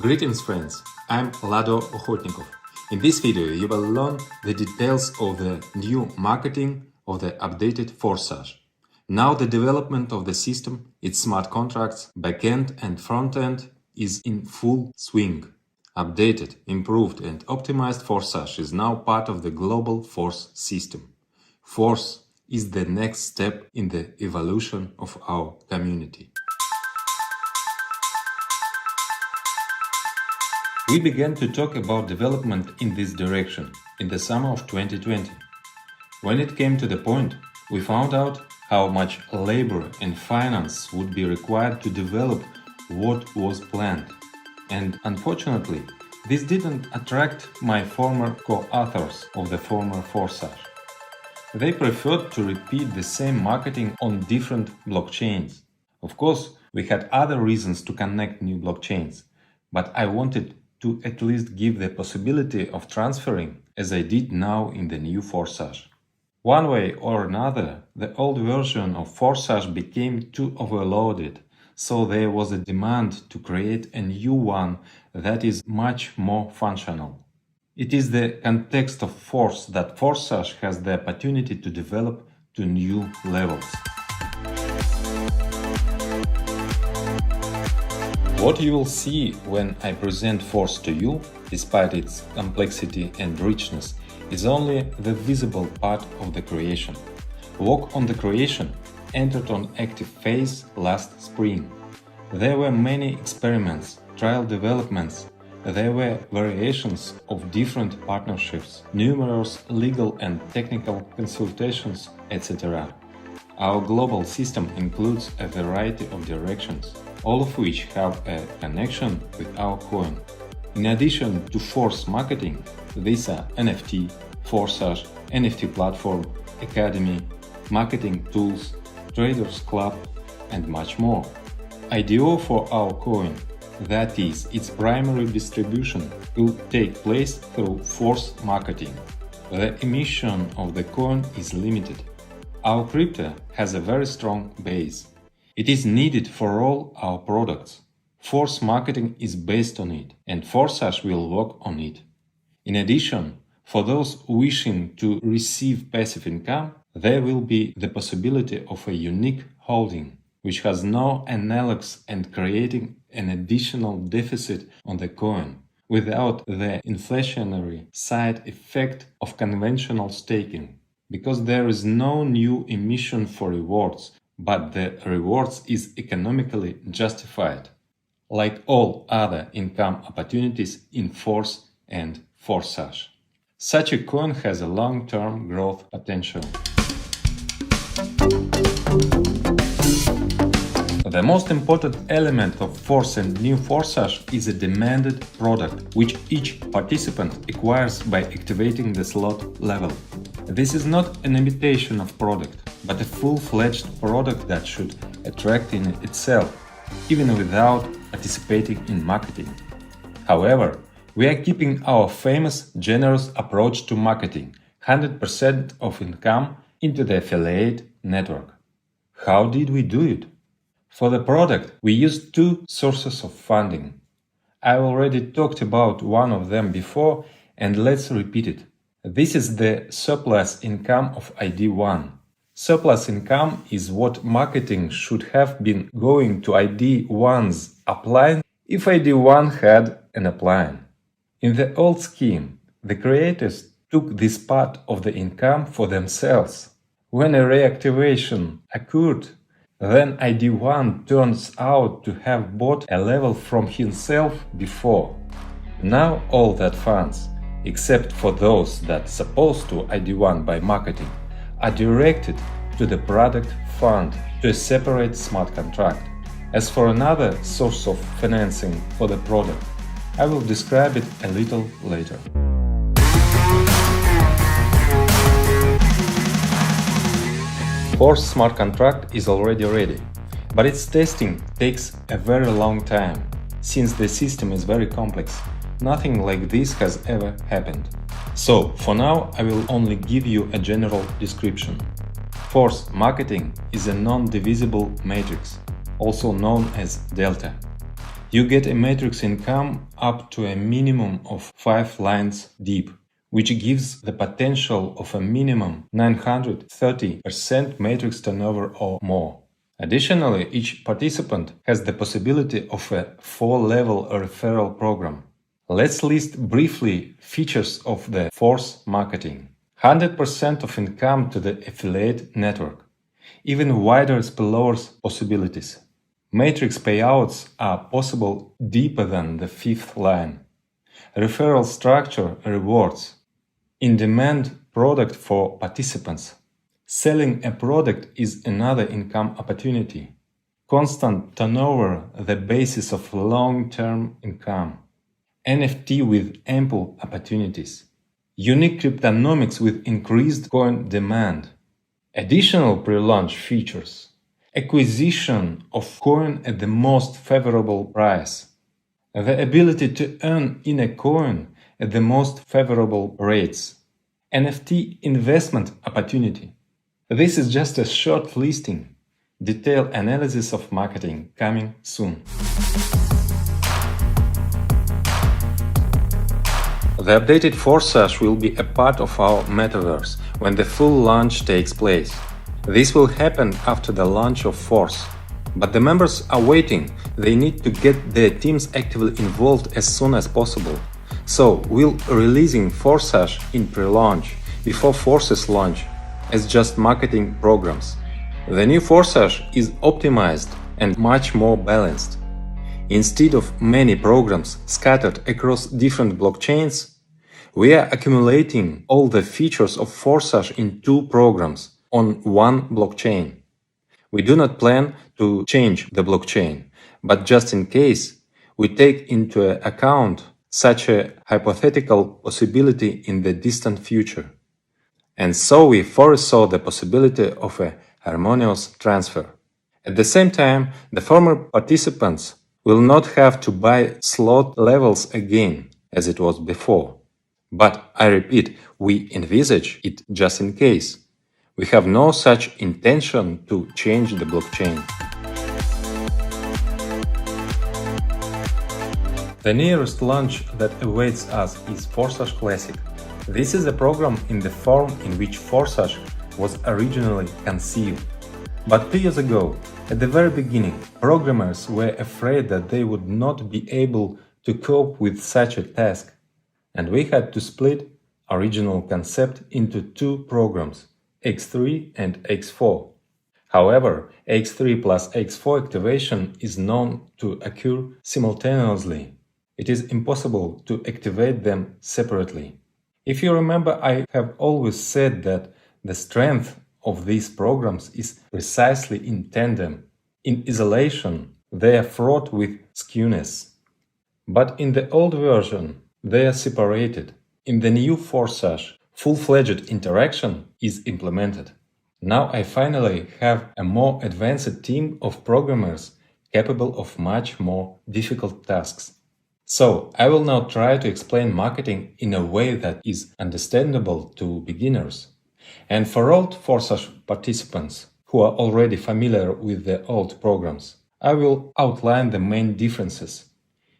Greetings friends, I'm Lado Okhotnikov. In this video you will learn the details of the new marketing of the updated Forsage. Now the development of the system, its smart contracts, backend and frontend is in full swing. Updated, improved and optimized Forsage is now part of the global Force system. Force is the next step in the evolution of our community. We began to talk about development in this direction in the summer of 2020. When it came to the point, we found out how much labor and finance would be required to develop what was planned. And unfortunately, this didn't attract my former co-authors of the former Forsage. They preferred to repeat the same marketing on different blockchains. Of course, we had other reasons to connect new blockchains, but I wanted to at least give the possibility of transferring, as I did now in the new Forsage. One way or another, the old version of Forsage became too overloaded, so there was a demand to create a new one that is much more functional. It is the context of Force that Forsage has the opportunity to develop to new levels. What you will see when I present Force to you, despite its complexity and richness, is only the visible part of the creation. Work on the creation entered on active phase last spring. There were many experiments, trial developments, there were variations of different partnerships, numerous legal and technical consultations, etc. Our global system includes a variety of directions, all of which have a connection with our coin. In addition to Force marketing, these are NFT, Forsage, NFT platform, academy, marketing tools, traders club, and much more. IDO for our coin, that is, its primary distribution, will take place through Force marketing. The emission of the coin is limited. Our crypto has a very strong base. It is needed for all our products. Force marketing is based on it, and Forsage will work on it. In addition, for those wishing to receive passive income, there will be the possibility of a unique holding, which has no analogs and creating an additional deficit on the coin, without the inflationary side effect of conventional staking, because there is no new emission for rewards, but the rewards is economically justified, like all other income opportunities in Force and Forsage. Such a coin has a long-term growth potential. The most important element of Force and new Forsage is a demanded product, which each participant acquires by activating the slot level. This is not an imitation of product, but a full-fledged product that should attract in itself, even without participating in marketing. However, we are keeping our famous generous approach to marketing, 100% of income into the affiliate network. How did we do it? For the product, we used two sources of funding. I already talked about one of them before, and let's repeat it. This is the surplus income of ID1. Surplus income is what marketing should have been going to ID1's upline if ID1 had an upline. In the old scheme, the creators took this part of the income for themselves. When a reactivation occurred, then ID1 turns out to have bought a level from himself before. Now all that funds, except for those that supposed to ID1 by marketing, are directed to the product fund, to a separate smart contract. As for another source of financing for the product, I will describe it a little later. Force smart contract is already ready, but its testing takes a very long time. Since the system is very complex, nothing like this has ever happened. So, for now, I will only give you a general description. Force marketing is a non-divisible matrix, also known as delta. You get a matrix income up to a minimum of 5 lines deep, which gives the potential of a minimum 930% matrix turnover or more. Additionally, each participant has the possibility of a 4-level referral program. Let's list briefly features of the Force marketing. 100% of income to the affiliate network. Even wider spillovers possibilities. Matrix payouts are possible deeper than the 5th line. Referral structure rewards. In-demand product for participants. Selling a product is another income opportunity. Constant turnover, the basis of long-term income. NFT with ample opportunities. Unique cryptonomics with increased coin demand. Additional pre-launch features. Acquisition of coin at the most favorable price. The ability to earn in a coin at the most favorable rates. NFT investment opportunity. This is just a short listing. Detailed analysis of marketing coming soon. The updated Forsage will be a part of our metaverse when the full launch takes place. This will happen after the launch of Force. But the members are waiting. They need to get their teams actively involved as soon as possible. So we'll releasing Forsage in pre-launch before Force's launch as just marketing programs. The new Forsage is optimized and much more balanced. Instead of many programs scattered across different blockchains, we are accumulating all the features of Forsage in 2 programs on one blockchain. We do not plan to change the blockchain, but just in case, we take into account such a hypothetical possibility in the distant future. And so we foresaw the possibility of a harmonious transfer. At the same time, the former participants will not have to buy slot levels again, as it was before. But I repeat, we envisage it just in case. We have no such intention to change the blockchain. The nearest launch that awaits us is Forsage Classic. This is a program in the form in which Forsage was originally conceived. But 2 years ago, at the very beginning, programmers were afraid that they would not be able to cope with such a task, and we had to split original concept into 2 programs, X3 and X4. However, X3 plus X4 activation is known to occur simultaneously. It is impossible to activate them separately. If you remember, I have always said that the strength of these programs is precisely in tandem. In isolation, they are fraught with skewness. But in the old version, they are separated. In the new Forsage, full-fledged interaction is implemented. Now I finally have a more advanced team of programmers capable of much more difficult tasks. So I will now try to explain marketing in a way that is understandable to beginners. And for old Forsage participants who are already familiar with the old programs, I will outline the main differences.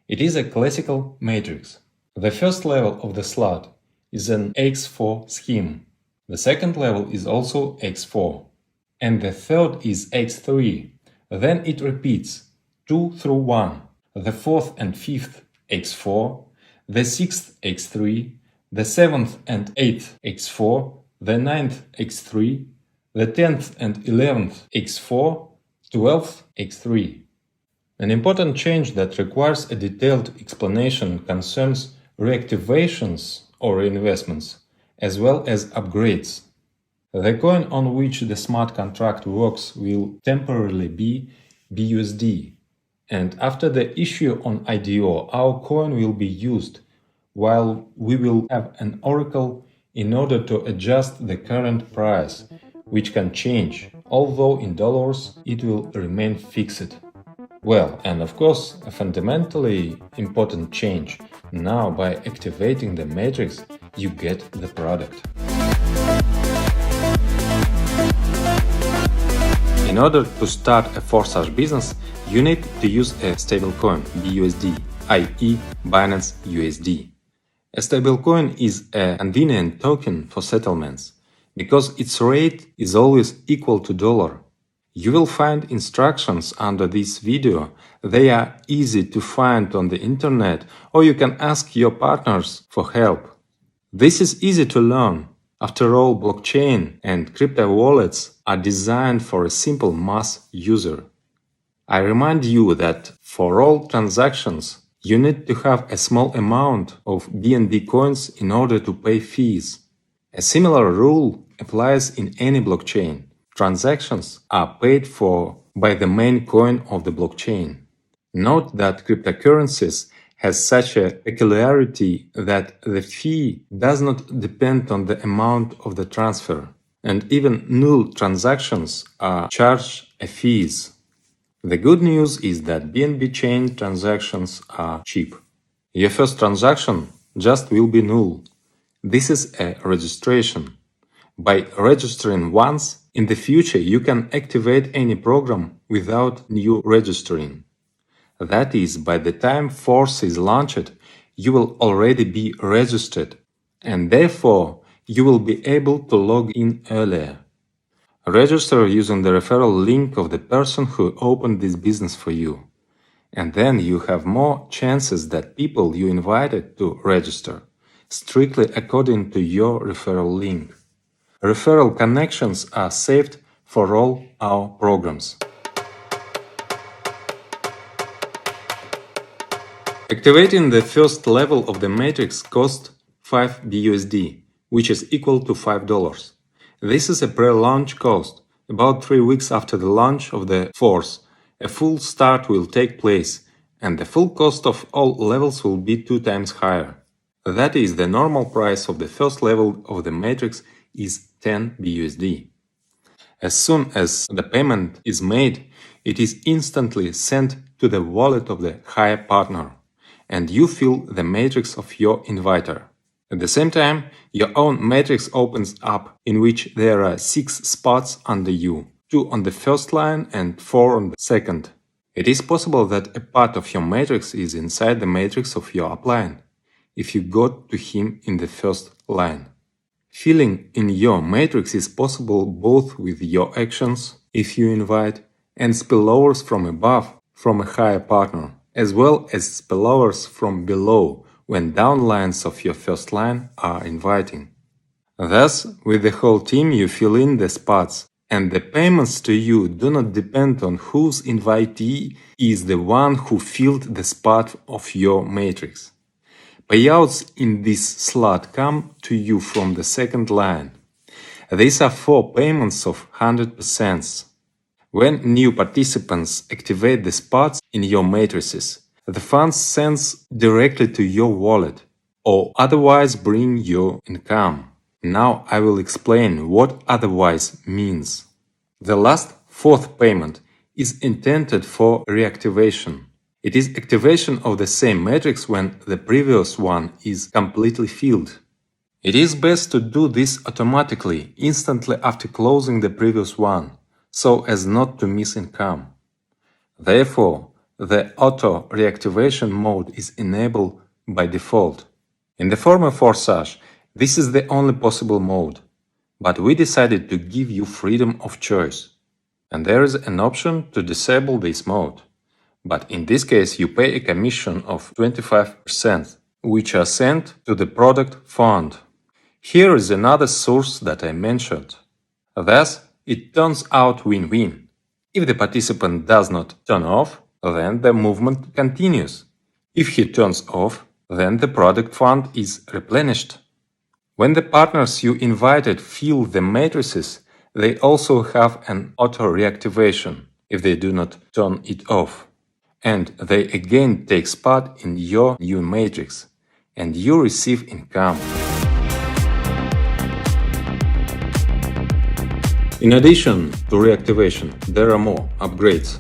It is a classical matrix. The first level of the slot is an X4 scheme. The second level is also X4. And the third is X3. Then it repeats 2 through 1. The fourth and fifth X4, the 6th X3, the 7th and 8th X4, the 9th X3, the 10th and 11th X4, 12th X3. An important change that requires a detailed explanation concerns reactivations or reinvestments, as well as upgrades. The coin on which the smart contract works will temporarily be BUSD. And after the issue on IDO, our coin will be used, while we will have an oracle in order to adjust the current price, which can change, although in dollars it will remain fixed. Well, and of course, a fundamentally important change. Now, by activating the matrix, you get the product. In order to start a Forsage business, you need to use a stablecoin, BUSD, i.e. Binance USD. A stablecoin is a convenient token for settlements, because its rate is always equal to dollar. You will find instructions under this video. They are easy to find on the internet, or you can ask your partners for help. This is easy to learn. After all, blockchain and crypto wallets are designed for a simple mass user. I remind you that for all transactions, you need to have a small amount of BNB coins in order to pay fees. A similar rule applies in any blockchain. Transactions are paid for by the main coin of the blockchain. Note that cryptocurrencies has such a peculiarity that the fee does not depend on the amount of the transfer, and even null transactions are charged a fees. The good news is that BNB chain transactions are cheap. Your first transaction just will be null. This is a registration. By registering once, in the future you can activate any program without new registering. That is, by the time Force is launched, you will already be registered, and therefore you will be able to log in earlier. Register using the referral link of the person who opened this business for you, and then you have more chances that people you invited to register, strictly according to your referral link. Referral connections are saved for all our programs. Activating the first level of the matrix costs 5 BUSD, which is equal to $5. This is a pre-launch cost. About 3 weeks after the launch of the Force, a full start will take place, and the full cost of all levels will be 2 times higher. That is, the normal price of the first level of the matrix is 10 BUSD. As soon as the payment is made, it is instantly sent to the wallet of the higher partner, and you fill the matrix of your inviter. At the same time, your own matrix opens up, in which there are 6 spots under you, 2 on the first line and 4 on the second. It is possible that a part of your matrix is inside the matrix of your upline, if you got to him in the first line. Filling in your matrix is possible both with your actions, if you invite, and spillovers from above, from a higher partner, as well as spillovers from below, when downlines of your first line are inviting. Thus, with the whole team you fill in the spots, and the payments to you do not depend on whose invitee is the one who filled the spot of your matrix. Payouts in this slot come to you from the second line. These are 4 payments of 100%. When new participants activate the spots in your matrices, the funds sends directly to your wallet, or otherwise bring your income. Now I will explain what otherwise means. The last 4th payment is intended for reactivation. It is activation of the same matrix when the previous one is completely filled. It is best to do this automatically, instantly after closing the previous one, so as not to miss income. Therefore, the auto reactivation mode is enabled by default. In the former Forsage, this is the only possible mode, but we decided to give you freedom of choice. And there is an option to disable this mode. But in this case you pay a commission of 25%, which are sent to the product fund. Here is another source that I mentioned. Thus, it turns out win-win. If the participant does not turn off, then the movement continues. If he turns off, then the product fund is replenished. When the partners you invited fill the matrices, they also have an auto-reactivation if they do not turn it off. And they again take spot in your new matrix, and you receive income. In addition to reactivation, there are more upgrades.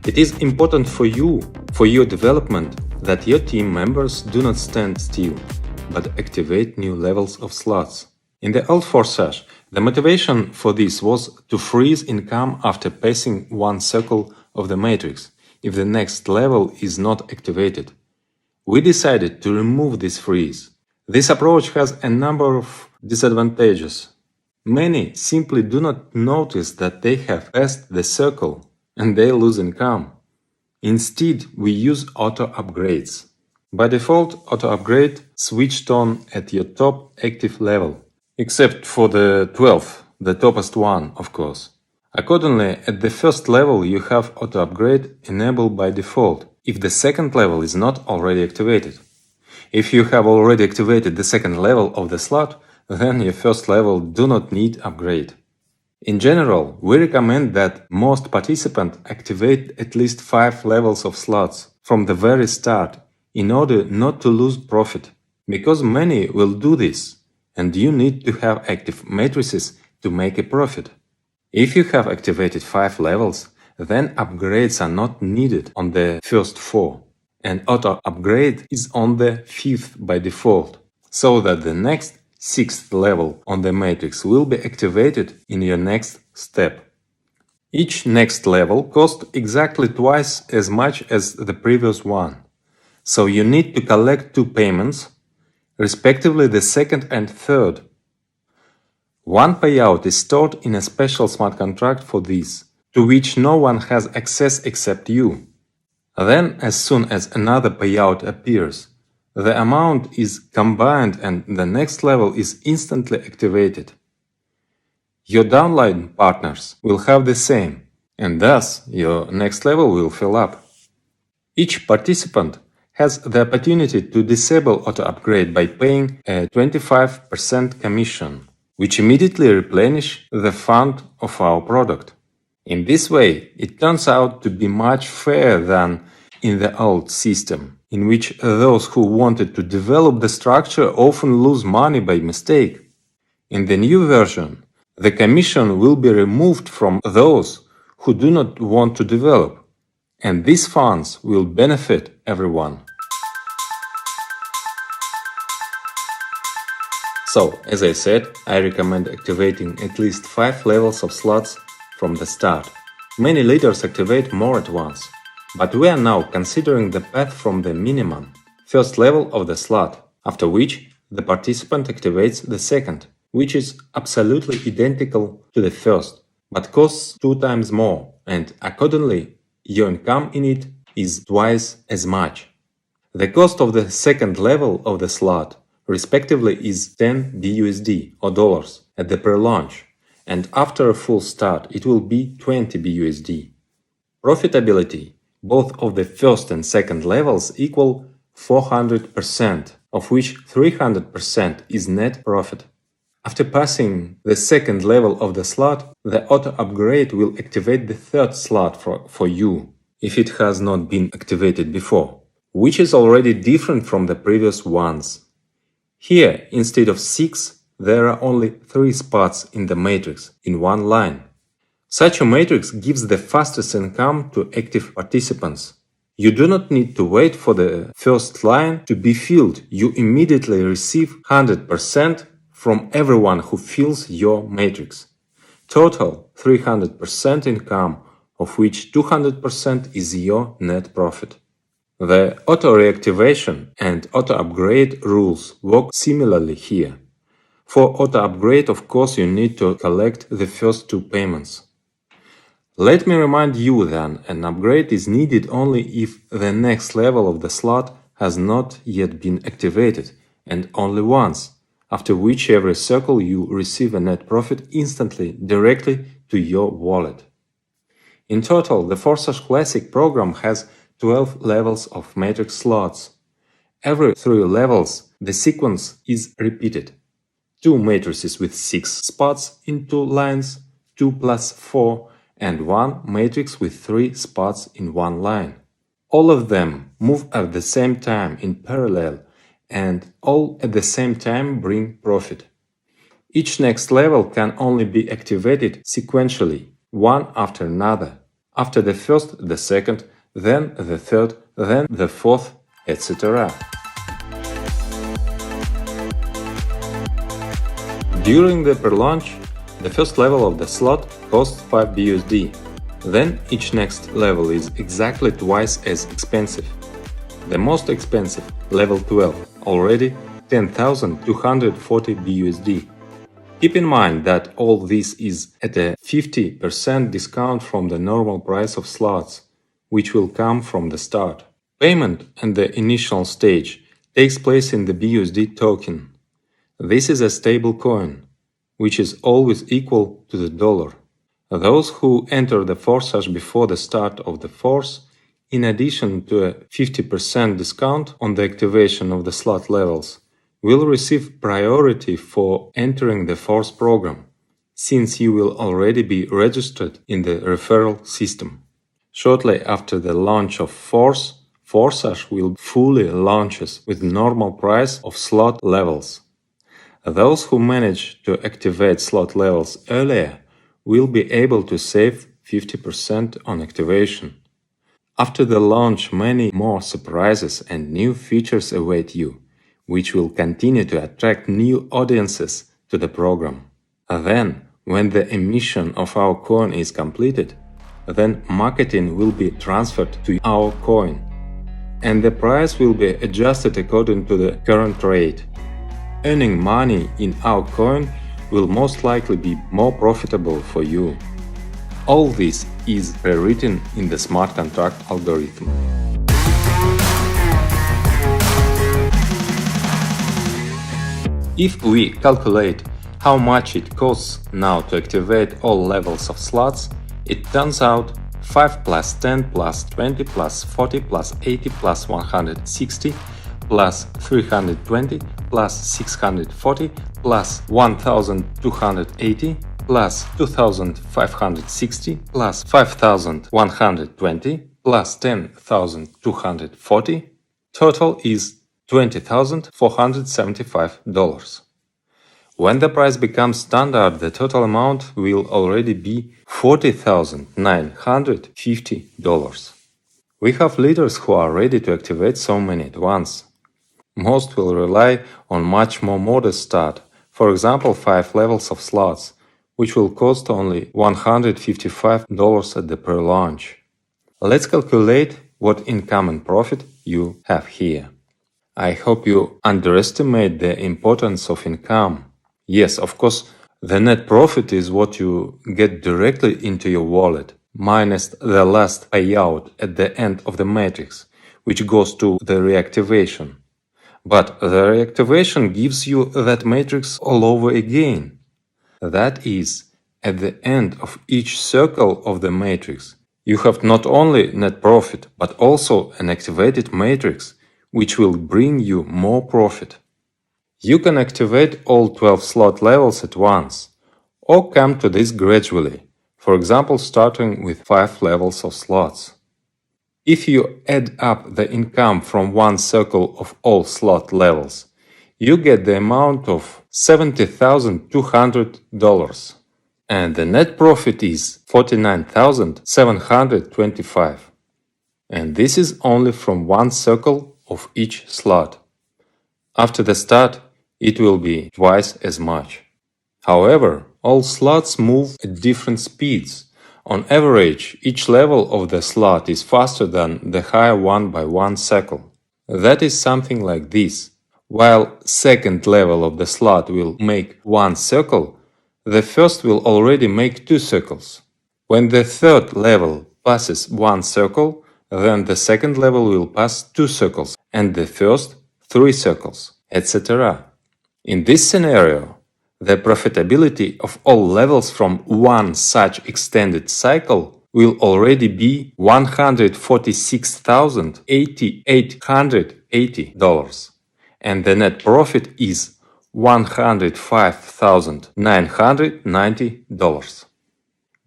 It is important for you, for your development, that your team members do not stand still, but activate new levels of slots. In the old Forsage, the motivation for this was to freeze income after passing one circle of the matrix, if the next level is not activated. We decided to remove this freeze. This approach has a number of disadvantages. Many simply do not notice that they have passed the circle and they lose income. Instead, we use auto upgrades. By default, auto upgrade switched on at your top active level, except for the 12th, the topest one, of course. Accordingly, at the first level you have auto upgrade enabled by default, if the second level is not already activated. If you have already activated the second level of the slot, then your first level do not need upgrade. In general, we recommend that most participants activate at least 5 levels of slots from the very start in order not to lose profit, because many will do this, and you need to have active matrices to make a profit. If you have activated 5 levels, then upgrades are not needed on the first 4, and auto upgrade is on the 5th by default, so that the next 6th level on the matrix will be activated in your next step. Each next level costs exactly twice as much as the previous one, so you need to collect 2 payments, respectively the second and third. One payout is stored in a special smart contract for this, to which no one has access except you. Then, as soon as another payout appears, the amount is combined and the next level is instantly activated. Your downline partners will have the same, and thus your next level will fill up. Each participant has the opportunity to disable auto upgrade by paying a 25% commission, which immediately replenish the fund of our product. In this way, it turns out to be much fairer than in the old system, in which those who wanted to develop the structure often lose money by mistake. In the new version, the commission will be removed from those who do not want to develop, and these funds will benefit everyone. So, as I said, I recommend activating at least 5 levels of slots from the start. Many leaders activate more at once, but we are now considering the path from the minimum, first level of the slot, after which the participant activates the second, which is absolutely identical to the first, but costs 2 times more, and accordingly your income in it is twice as much. The cost of the second level of the slot respectively is 10 BUSD or dollars at the pre-launch, and after a full start it will be 20 BUSD. Profitability, both of the first and second levels equal 400%, of which 300% is net profit. After passing the second level of the slot, the auto upgrade will activate the third slot for you, if it has not been activated before, which is already different from the previous ones. Here, instead of 6, there are only 3 spots in the matrix, in one line. Such a matrix gives the fastest income to active participants. You do not need to wait for the first line to be filled, you immediately receive 100% from everyone who fills your matrix. Total 300% income, of which 200% is your net profit. The auto-reactivation and auto-upgrade rules work similarly here. For auto-upgrade, of course, you need to collect the first 2 payments. Let me remind you then, an upgrade is needed only if the next level of the slot has not yet been activated, and only once, after which every circle you receive a net profit instantly, directly to your wallet. In total, the Forsage Classic program has 12 levels of matrix slots. Every 3 levels, the sequence is repeated. 2 matrices with 6 spots in 2 lines, 2 plus 4, and 1 matrix with 3 spots in 1 line. All of them move at the same time in parallel, and all at the same time bring profit. Each next level can only be activated sequentially, one after another. After the first, the second, then the third, then the fourth, etc. During the pre-launch, the first level of the slot costs 5 BUSD. Then each next level is exactly twice as expensive. The most expensive, level 12, already 10,240 BUSD. Keep in mind that all this is at a 50% discount from the normal price of slots, which will come from the start. Payment at the initial stage takes place in the BUSD token. This is a stable coin, which is always equal to the dollar. Those who enter the Forsage before the start of the force, in addition to a 50% discount on the activation of the slot levels, will receive priority for entering the force program, since you will already be registered in the referral system. Shortly after the launch of Forsage will fully launches with normal price of slot levels. Those who manage to activate slot levels earlier will be able to save 50% on activation. After the launch, many more surprises and new features await you, which will continue to attract new audiences to the program. Then, when the emission of our coin is completed, then marketing will be transferred to our coin, and the price will be adjusted according to the current rate. Earning money in our coin will most likely be more profitable for you. All this is pre-written in the smart contract algorithm. If we calculate how much it costs now to activate all levels of slots, it turns out 5 plus 10 plus 20 plus 40 plus 80 plus 160 plus 320 plus 640 plus 1280 plus 2560 plus 5120 plus 10,240 total is $20,475. When the price becomes standard, the total amount will already be $40,950. We have leaders who are ready to activate so many at once. Most will rely on much more modest start, for example 5 levels of slots, which will cost only $155 at the pre-launch. Let's calculate what income and profit you have here. I hope you underestimate the importance of income. Yes, of course, the net profit is what you get directly into your wallet, minus the last payout at the end of the matrix, which goes to the reactivation. But the reactivation gives you that matrix all over again. That is, at the end of each circle of the matrix, you have not only net profit, but also an activated matrix, which will bring you more profit. You can activate all 12 slot levels at once, or come to this gradually, for example starting with 5 levels of slots. If you add up the income from one circle of all slot levels, you get the amount of $70,200, and the net profit is $49,725. And this is only from one circle of each slot. After the start, it will be twice as much. However, all slots move at different speeds. On average, each level of the slot is faster than the higher one by one cycle. That is something like this. While second level of the slot will make one circle, the first will already make 2 circles. When the third level passes one circle, then the second level will pass 2 circles, and the first 3 circles, etc. In this scenario, the profitability of all levels from one such extended cycle will already be $146,880, and the net profit is $105,990.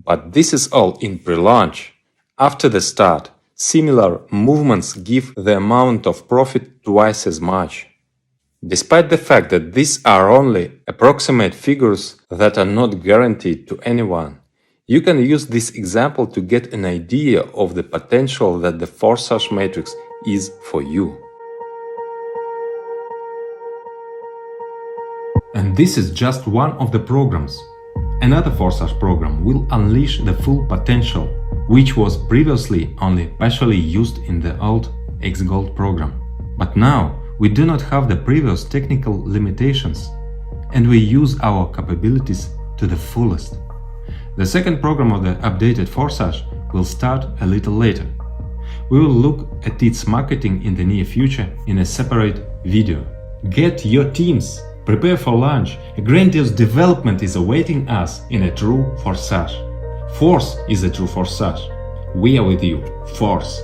But this is all in pre-launch. After the start, similar movements give the amount of profit twice as much. Despite the fact that these are only approximate figures that are not guaranteed to anyone, you can use this example to get an idea of the potential that the Forsage matrix is for you. And this is just one of the programs. Another Forsage program will unleash the full potential, which was previously only partially used in the old X-Gold program. But now we do not have the previous technical limitations, and we use our capabilities to the fullest. The second program of the updated Forsage will start a little later. We will look at its marketing in the near future in a separate video. Get your teams! Prepare for launch. A grandiose development is awaiting us in a true Forsage. Force is a true Forsage. We are with you. Force.